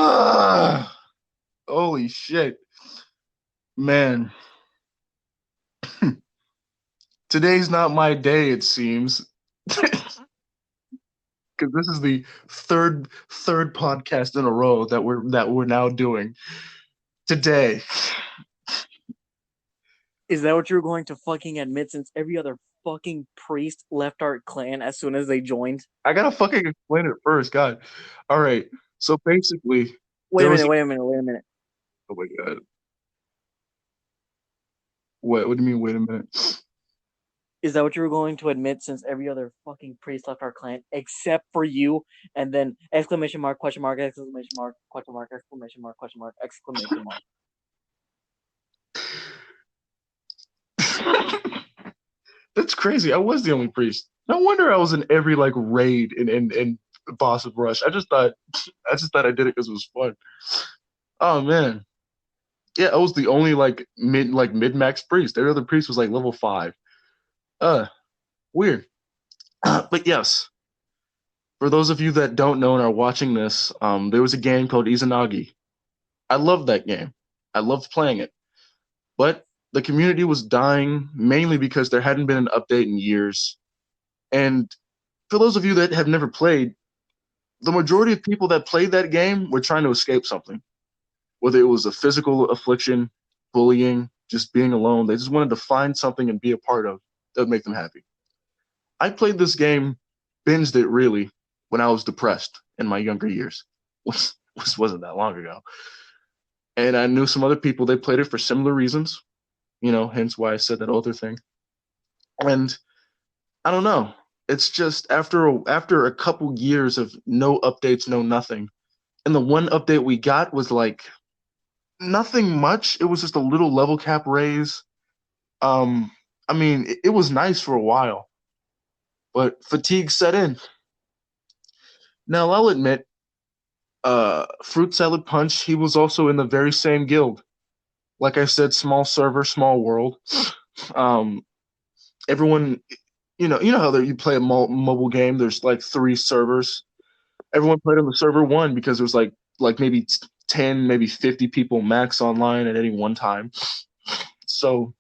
Ah, holy shit, man. Today's not my day, it seems, because this is the third podcast in a row that we're now doing today. Is that what you're going to fucking admit since every other fucking priest left our clan as soon as they joined? I gotta fucking explain it first, God. All right, so basically, Wait there a was. minute, wait a minute, wait a minute. Oh my God, what do you mean? Wait a minute. Is that what you were going to admit since every other fucking priest left our clan except for you? And then exclamation mark, question mark, exclamation mark, question mark, exclamation mark, question mark, exclamation mark. That's crazy. I was the only priest. No wonder I was in every like raid in Boss of Rush. I just thought I did it because it was fun. Oh man. Yeah, I was the only mid max priest. Every other priest was like level 5. Uh Weird. But yes, for those of you that don't know and are watching this, there was a game called Izanagi. I loved that game. I loved playing it. But the community was dying mainly because there hadn't been an update in years. And for those of you that have never played, the majority of people that played that game were trying to escape something, whether it was a physical affliction, bullying, just being alone. They just wanted to find something and be a part of that would make them happy. I played this game, binged it really, when I was depressed in my younger years, which wasn't that long ago. And I knew some other people, they played it for similar reasons, hence why I said that other thing. And I don't know. It's just after a couple years of no updates, no nothing, and the one update we got was like nothing much. It was just a little level cap raise. Um, I mean, it was nice for a while, but fatigue set in. Now I'll admit, Fruit Salad Punch, he was also in the very same guild. Like I said, small server, small world. Um, everyone, you know how you play a mobile game. There's like 3 servers. Everyone played on the server one because there was like maybe 10, maybe 50 people max online at any one time. So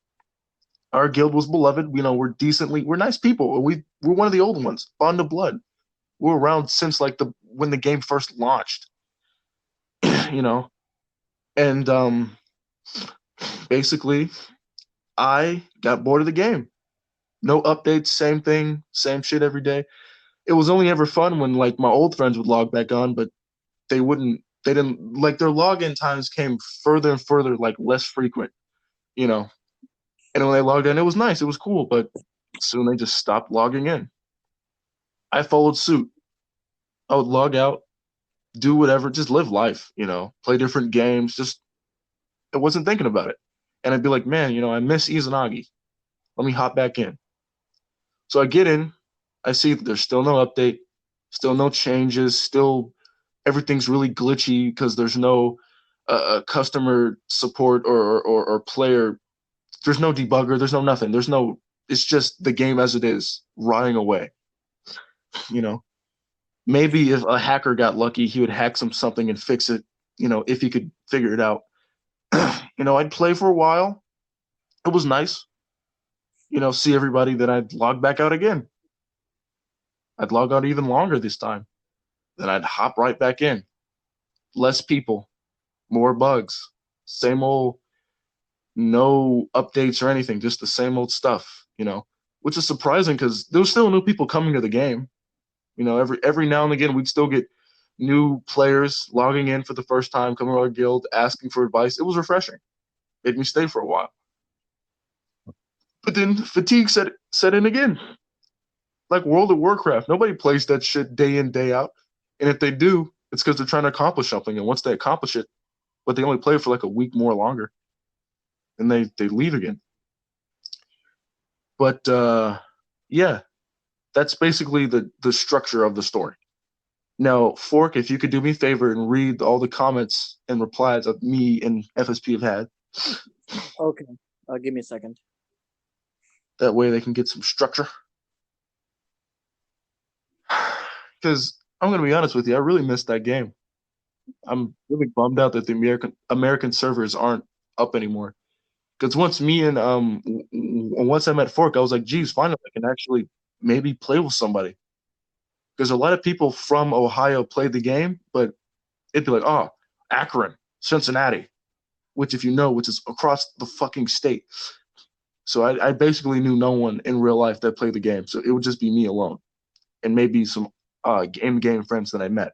our guild was beloved. We're nice people. We're one of the old ones, bond of blood. We're around since like the when the game first launched, you know. And basically, I got bored of the game. No updates, same thing, same shit every day. It was only ever fun when like my old friends would log back on, but they wouldn't. They didn't like their login times came further and further, like less frequent, you know. And when they logged in, it was nice, it was cool, but soon they just stopped logging in. I followed suit. I would log out, do whatever, just live life, play different games. Just I wasn't thinking about it, and I'd be like, man, I miss Izanagi. Let me hop back in. So I get in, I see that there's still no update, still no changes, still everything's really glitchy because there's no customer support or player. There's no debugger. There's no nothing. There's no. It's just the game as it is, rotting away. You know, maybe if a hacker got lucky, he would hack something and fix it. If he could figure it out. I'd play for a while. It was nice. See everybody. Then I'd log back out again. I'd log out even longer this time. Then I'd hop right back in. Less people, more bugs, same old, no updates or anything, just the same old stuff, which is surprising because there was still new people coming to the game. Every now and again, we'd still get new players logging in for the first time, coming to our guild, asking for advice. It was refreshing. Made me stay for a while. But then fatigue set in again. Like World of Warcraft, nobody plays that shit day in, day out. And if they do, it's because they're trying to accomplish something. And once they accomplish it, but they only play for like a week more longer, and they leave again. But yeah, that's basically the structure of the story. Now, Fork, if you could do me a favor and read all the comments and replies that me and FSP have had, Okay, give me a second. that way they can get some structure. Because I'm gonna be honest with you, I really missed that game. I'm really bummed out that the American servers aren't up anymore. Because once I met Fork, I was like, geez, finally I can actually maybe play with somebody. Because a lot of people from Ohio played the game, but it'd be like, oh, Akron, Cincinnati, which if you know, which is across the fucking state. So I basically knew no one in real life that played the game. So it would just be me alone and maybe some game friends that I met.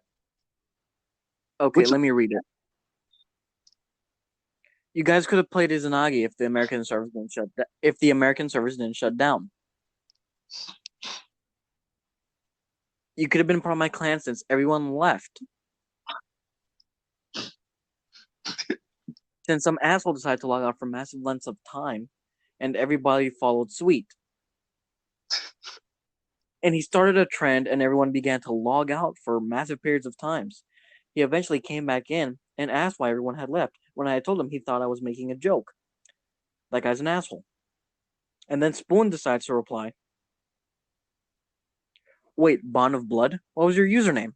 Okay, Which let me read it. You guys could have played Izanagi if the American servers didn't if the American servers didn't shut down. You could have been part of my clan since everyone left. Since some asshole decided to log out for massive lengths of time, and everybody followed suit. And he started a trend, and everyone began to log out for massive periods of times. He eventually came back in and asked why everyone had left. When I had told him, he thought I was making a joke. That guy's an asshole. And then Spoon decides to reply, "Wait, Bond of Blood? What was your username?"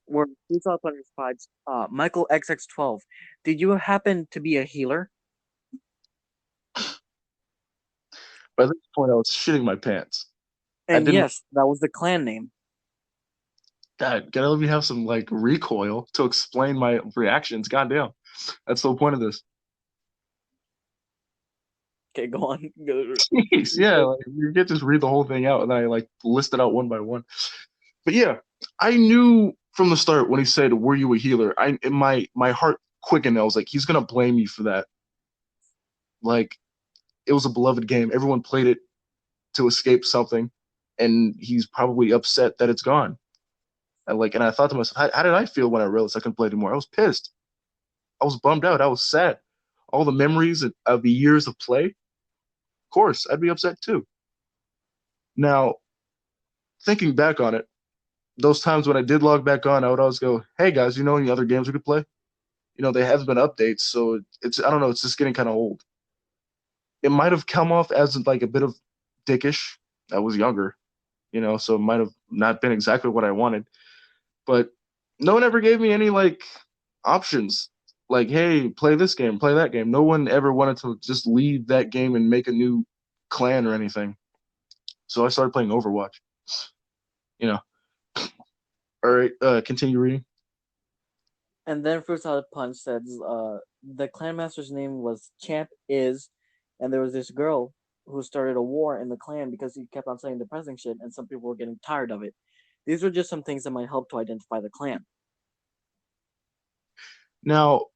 Where he thought on his fights, Michael XX12, did you happen to be a healer? by this point, I was shitting my pants. I And didn't. yes, that was the clan name. God, gotta let me have some like recoil to explain my reactions. Goddamn, that's the whole point of this. Okay, go on. Jeez, yeah, like, you get to just read the whole thing out, and I like list it out one by one. But yeah, I knew from the start when he said, "Were you a healer?" My heart quickened. I was like, he's gonna blame me for that. Like it was a beloved game. Everyone played it to escape something, and he's probably upset that it's gone. And I thought to myself, how did I feel when I realized I couldn't play anymore? I was pissed. I was bummed out. I was sad. All the memories of the years of play, of course, I'd be upset too. Now, thinking back on it, those times when I did log back on, I would always go, "Hey guys, you know any other games we could play?" They haven't been updates, so it's I don't know, it's just getting kind of old. It might have come off as like a bit of dickish. I was younger, so it might have not been exactly what I wanted. But no one ever gave me any like options. Like, hey, play this game, play that game. No one ever wanted to just leave that game and make a new clan or anything. So I started playing Overwatch. You know. All right, continue reading. And then Fruit Salad Punch says, the clan master's name was Champ Is, and there was this girl who started a war in the clan because he kept on saying depressing shit, and some people were getting tired of it. These were just some things that might help to identify the clan. Now,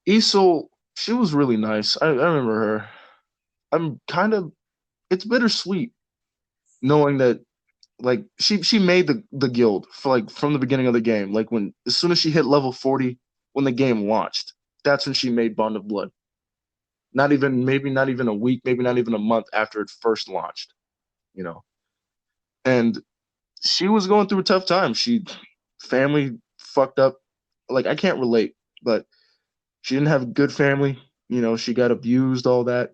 Isol, she was really nice. I remember her. I'm kind of it's bittersweet knowing that like she made the guild for like from the beginning of the game. Like when as soon as she hit level 40 when the game launched, that's when she made Bond of Blood. Not even a week, maybe not even a month after it first launched, you know. And she was going through a tough time. She family fucked up. Like I can't relate, but she didn't have a good family. She got abused, all that.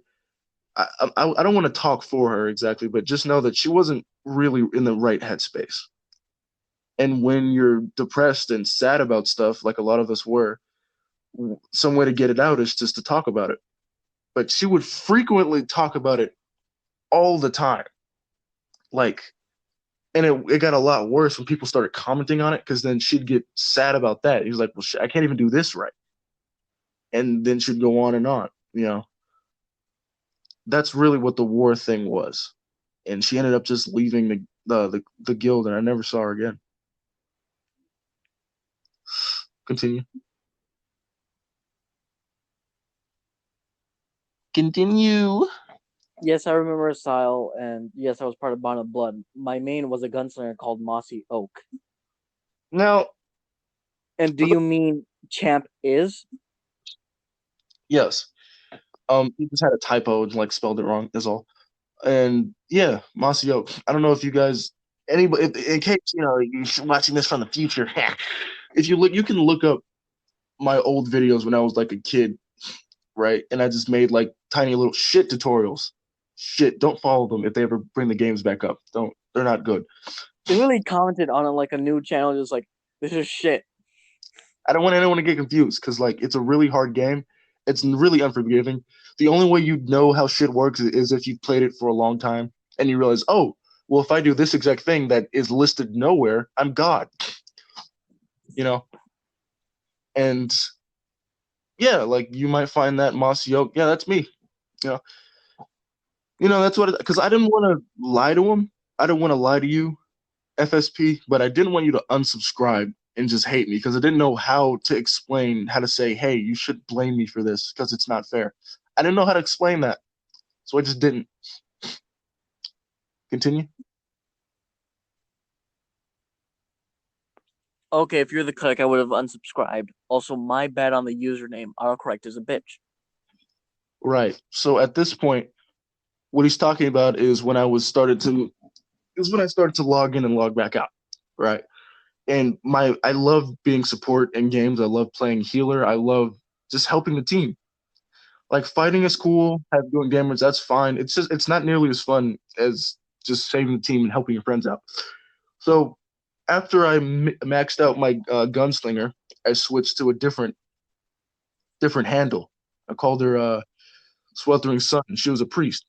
I don't want to talk for her exactly, but just know that she wasn't really in the right headspace. And when you're depressed and sad about stuff, like a lot of us were, some way to get it out is just to talk about it. But she would frequently talk about it all the time. Like, and it got a lot worse when people started commenting on it because then she'd get sad about that. He was like, well, I can't even do this right. And then she'd go on and on, That's really what the war thing was. And she ended up just leaving the guild, and I never saw her again. Continue. Continue. Yes, I remember Asile, and yes, I was part of Bond of Blood. My main was a gunslinger called Mossy Oak. Now, And do you mean Champ Is? yes, he just had a typo and like spelled it wrong. Is all. And yeah, Masio. I don't know if you guys anybody in case you're watching this from the future. If you look, you can look up my old videos when I was like a kid, right? And I just made like tiny little shit tutorials shit, don't follow them if they ever bring the games back up. Don't. They're not good. They literally commented on it like a new channel, just like this is shit. I don't want anyone to get confused because like it's a really hard game. It's really unforgiving. The only way you know how shit works is if you've played it for a long time and you realize, oh, well, if I do this exact thing that is listed nowhere, I'm God. You know, and yeah, like you might find that Moss Yoke. Yeah, that's me. You know, that's what. Because I didn't want to lie to him. I didn't want to lie to you, FSP, but I didn't want you to unsubscribe and just hate me because I didn't know how to explain how to say, hey, you should blame me for this because it's not fair. I didn't know how to explain that, so I just didn't. Continue. Okay, if you're the click, I would have unsubscribed. Also, my bad on the username. Autocorrect is a bitch. Right. So at this point, what he's talking about is when I was started to is when I started to log in and log back out. Right. And I love being support in games. I love playing healer. I love just helping the team. Like fighting is cool, have doing damage, that's fine. It's not nearly as fun as just saving the team and helping your friends out. So after I maxed out my gunslinger, I switched to a different handle. I called her Sweltering Sun. She was a priest.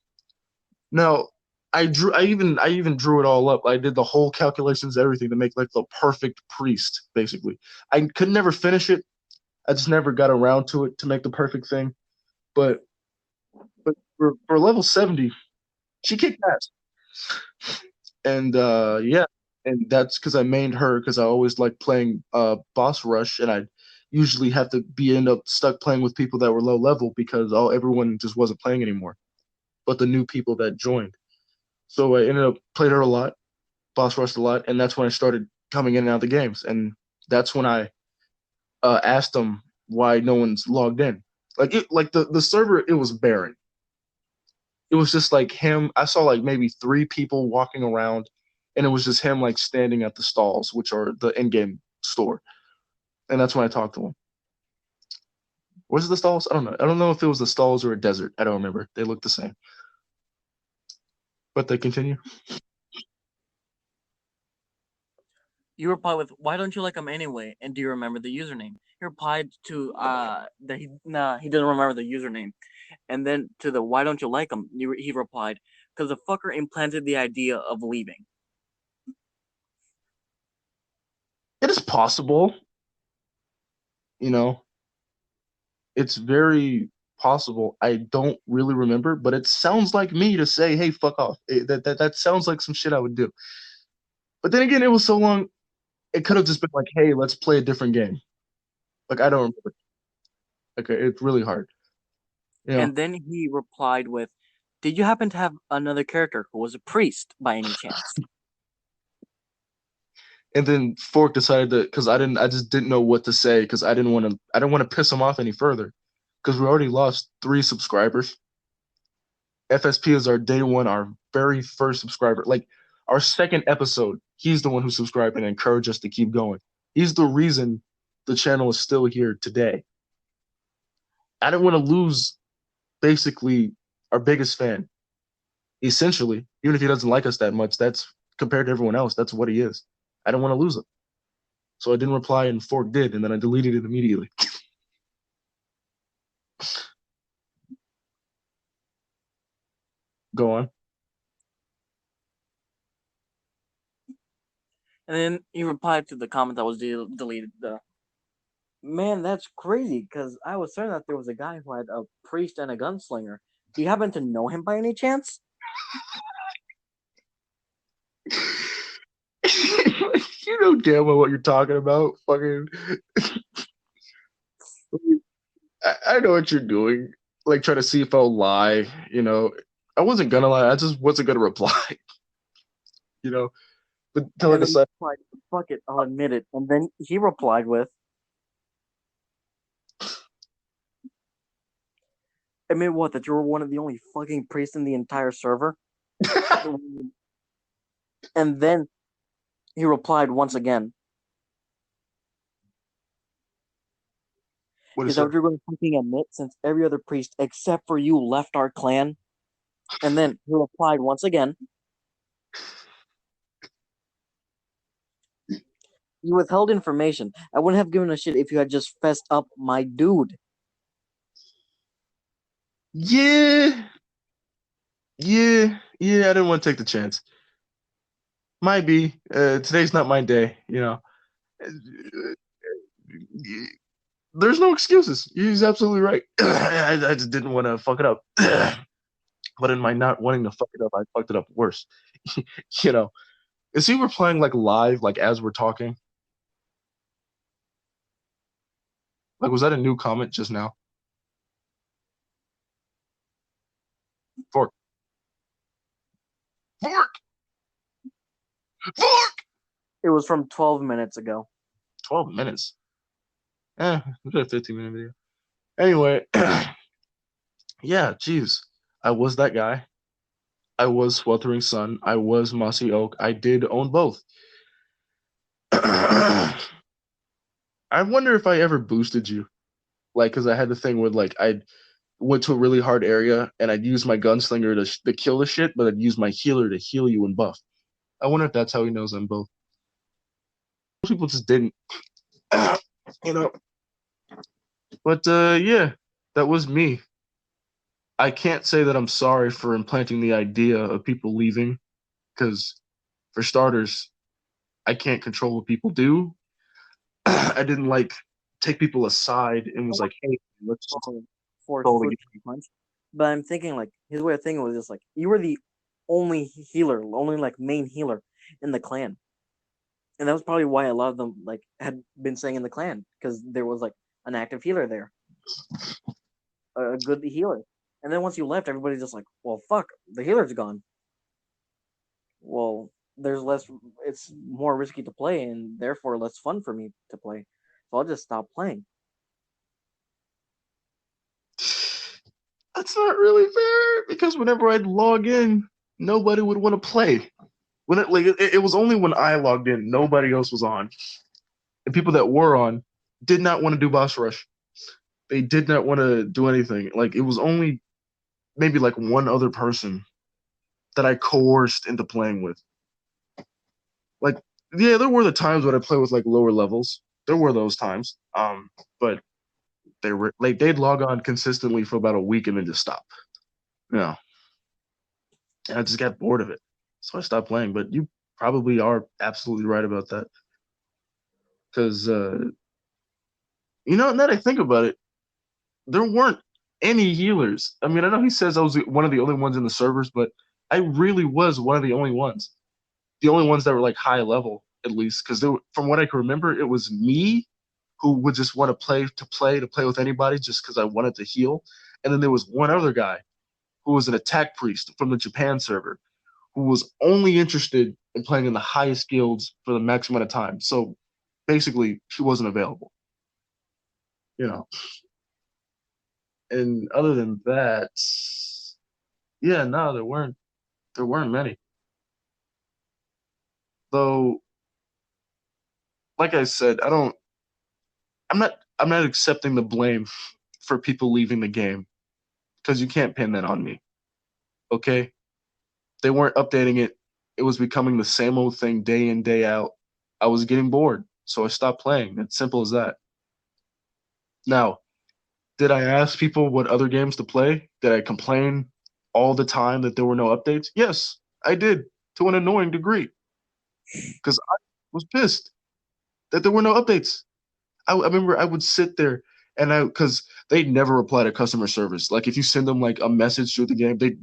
Now I even drew it all up. I did the whole calculations, everything to make like the perfect priest, basically. I could never finish it. I just never got around to it to make the perfect thing. But for level 70, she kicked ass. And yeah, and that's because I mained her because I always like playing boss rush, and I usually have to be end up stuck playing with people that were low level because everyone just wasn't playing anymore, but the new people that joined. So I ended up played her a lot, boss rushed a lot, and that's when I started coming in and out of the games, and that's when I asked them why no one's logged in. Like the server, it was barren. It was just like him. I saw like maybe three people walking around, and it was just him like standing at the stalls, which are the in-game store. And that's when I talked to him. Was it the stalls? I don't know. I don't know if it was the stalls or a desert. I don't remember. They look the same. But they continue. You replied with, "Why don't you like him anyway?" And do you remember the username? He replied to that he didn't remember the username, and then to the "Why don't you like him?" He replied, "Because the fucker implanted the idea of leaving." It is possible, you know. It's very possible. I don't really remember, but it sounds like me to say, "Hey, fuck off." That sounds like some shit I would do. But then again, it was so long. It could have just been like, "Hey, let's play a different game." Like I don't remember. Okay, it's really hard. You know. And then he replied with, "Did you happen to have another character who was a priest by any chance?" And then Fork decided to because I just didn't know what to say because I didn't want to piss him off any further because we already lost 3 subscribers. FSP is our day one, our very first subscriber. Like our second episode, he's the one who subscribed and encouraged us to keep going. He's the reason the channel is still here today. I didn't want to lose basically our biggest fan. Essentially, even if he doesn't like us that much, that's compared to everyone else, that's what he is. I didn't want to lose him. So I didn't reply and Fork did, and then I deleted it immediately. Go on. And then he replied to the comment that was deleted. Man, that's crazy because I was certain that there was a guy who had a priest and a gunslinger. Do you happen to know him by any chance? You know damn well what you're talking about. Fucking, I know what you're doing. Like trying to see if I'll lie. I wasn't gonna lie. I just wasn't gonna reply. You know, but until I And then he decided. replied, "Fuck it, I'll admit it." And then he replied with, "Admit what? That you were one of the only fucking priests in the entire server?" And then he replied once again, What "Is is that it? what you're going to fucking admit since every other priest except for you left our clan?" And then he replied once again, "You withheld information. I wouldn't have given a shit if you had just fessed up, my dude." Yeah, yeah. I didn't want to take the chance. Might be. Today's not my day. There's no excuses. He's absolutely right. I just didn't want to fuck it up. But in my not wanting to fuck it up, I fucked it up worse. you know, is he replying like live, like as we're talking? Like, was that a new comment just now? Fork, fork, fork. It was from 12 minutes ago. 12 minutes. We got a 15-minute video. Anyway, yeah, geez, I was that guy. I was Sweltering Sun. I was Mossy Oak. I did own both. I wonder if I ever boosted you, like, because I had the thing where like I went to a really hard area and I'd use my gunslinger to kill the shit, but I'd use my healer to heal you and buff. I wonder if that's how he knows I'm both. Most people just didn't, you know. But yeah, that was me. I can't say that I'm sorry for implanting the idea of people leaving, because for starters, I can't control what people do. I didn't like take people aside and was like, "Hey, let's just For go Fruit the Punch. But I'm thinking like his way of thinking was just like you were the only healer, only like main healer in the clan. And that was probably why a lot of them like had been staying in the clan, because there was like an active healer there, a good healer. And then once you left, everybody's just like, well, fuck, the healer's gone. Well, there's less. It's more risky to play, and therefore less fun for me to play. So I'll just stop playing. That's not really fair because whenever I'd log in, nobody would want to play. It was only when I logged in, nobody else was on, and people that were on did not want to do boss rush. They did not want to do anything. Like it was only maybe like one other person that I coerced into playing with. Like yeah, there were the times when I play with like lower levels. There were those times. But they were like they'd log on consistently for about a week and then just stop. You know, and I just got bored of it, so I stopped playing. But you probably are absolutely right about that because now that I think about it, there weren't any healers. I mean, I know he says I was one of the only ones in the servers, but I really was one of the only ones. The only ones that were like high level, at least, because from what I can remember, it was me who would just want to play with anybody just because I wanted to heal, and then there was one other guy who was an attack priest from the Japan server who was only interested in playing in the highest guilds for the max amount of time. So basically, he wasn't available, you know. And other than that, yeah, no, there weren't many. Though, like I said, I'm not accepting the blame for people leaving the game because you can't pin that on me. Okay, they weren't updating it. It was becoming the same old thing day in day out. I was getting bored, so I stopped playing. It's simple as that. Now, did I ask people what other games to play? Did I complain all the time that there were no updates? Yes, I did to an annoying degree because I was pissed that there were no updates. I remember I would sit there and because they never reply to customer service. Like if you send them like a message through the game, they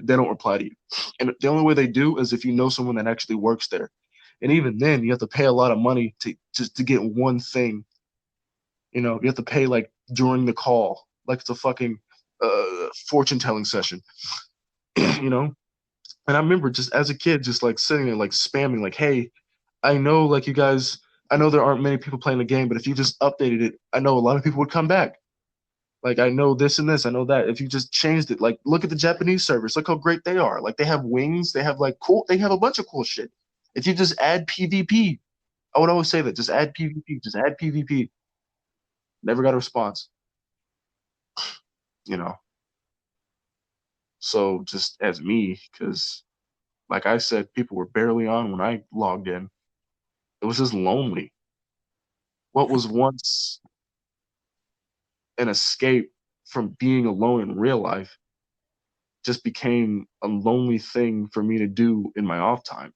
don't reply to you. And the only way they do is if you know someone that actually works there. And even then, you have to pay a lot of money to just to get one thing. You have to pay like during the call, like it's a fucking fortune telling session. you know. And I remember just as a kid, just like sitting there like spamming, like, "Hey, I know like you guys, I know there aren't many people playing the game, but if you just updated it, I know a lot of people would come back. Like I know this and this, I know that. If you just changed it, like look at the Japanese servers, look how great they are. Like they have wings, they have a bunch of cool shit. If you just add PvP, I would always say that, just add PvP, just add PvP. Never got a response, you know. So just as me, because like I said, people were barely on when I logged in. It was just lonely. What was once an escape from being alone in real life just became a lonely thing for me to do in my off time.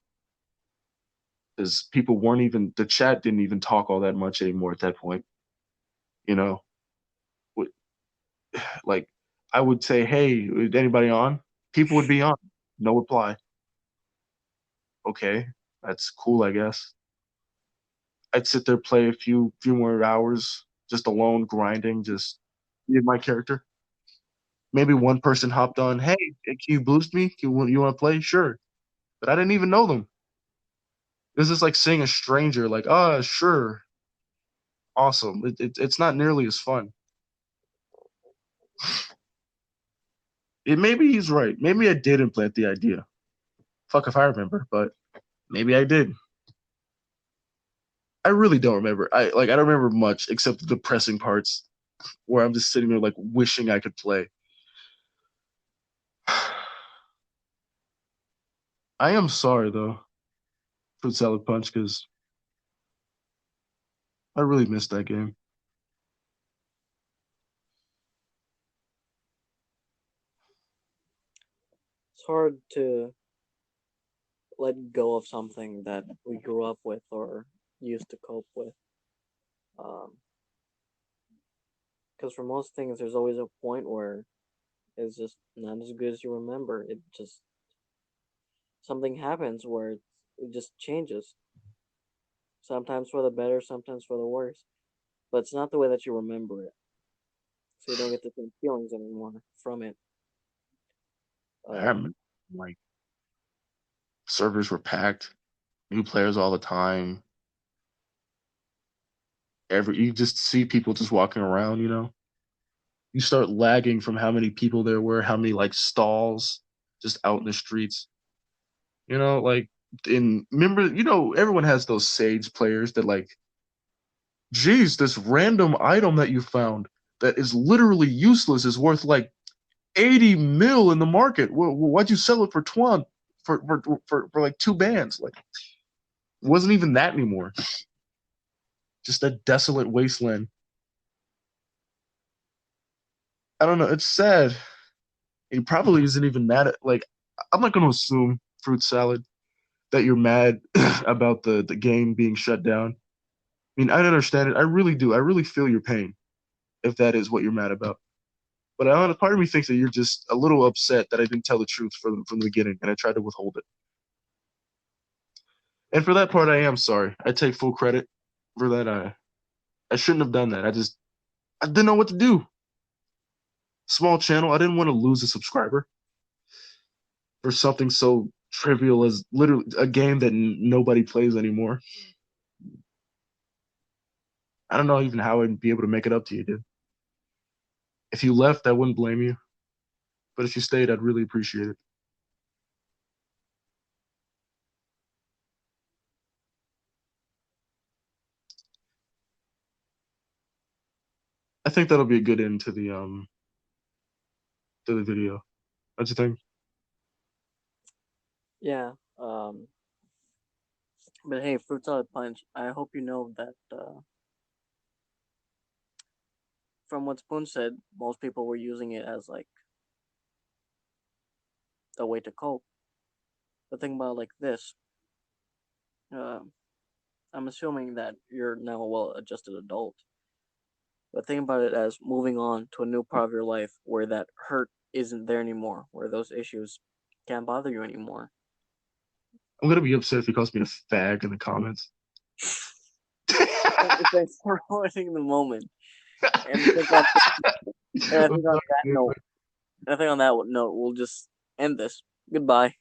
Because people weren't even, the chat didn't even talk all that much anymore at that point. You know, like I would say, hey, is anybody on? People would be on. No reply. Okay, that's cool, I guess. I'd sit there, play a few more hours, just alone, grinding, just being my character. Maybe one person hopped on, hey, can you boost me? You want to play? Sure. But I didn't even know them. It was just like seeing a stranger, like, ah, sure, awesome. It's not nearly as fun. Maybe he's right. Maybe I did implant the idea. Fuck if I remember, but maybe I did. I really don't remember. I don't remember much except the depressing parts where I'm just sitting there like wishing I could play. I am sorry though, Fruit Salad Punch, because I really missed that game. It's hard to let go of something that we grew up with or used to cope with. Um, because for most things, there's always a point where it's just not as good as you remember. It just something happens where it just changes. Sometimes for the better, sometimes for the worse. But it's not the way that you remember it, so you don't get the same feelings anymore from it. I Um, remember, like servers were packed, new players all the time. You just see people just walking around, You start lagging from how many people there were, how many like stalls just out in the streets. Like in remember, everyone has those Sage players that like, geez, this random item that you found that is literally useless is worth like 80 mil in the market. Why'd you sell it for 20 for like two bands? Like it wasn't even that anymore. Just a desolate wasteland. I don't know. It's sad. He probably isn't even mad at like I'm not gonna assume fruit salad that you're mad about the game being shut down. I mean, I understand it. I really do. I really feel your pain if that is what you're mad about. But part of me thinks that you're just a little upset that I didn't tell the truth from the beginning and I tried to withhold it. And for that part, I am sorry. I take full credit for that. I shouldn't have done that. I didn't know what to do. Small channel. I didn't want to lose a subscriber for something so trivial as literally a game that nobody plays anymore. I don't know even how I'd be able to make it up to you, dude. If you left, I wouldn't blame you. But if you stayed, I'd really appreciate it. I think that'll be a good end to the video. What you think? yeah. But hey, fruit salad punch. I hope you know that from what Spoon said, most people were using it as like a way to cope. But think about it like this. Uh, I'm assuming that you're now a well-adjusted adult. But think about it as moving on to a new part of your life where that hurt isn't there anymore, where those issues can't bother you anymore. I'm gonna be upset if he calls me a fag in the comments. Thanks for ruining the moment. And I think on, and I think on that note, we'll just end this. Goodbye.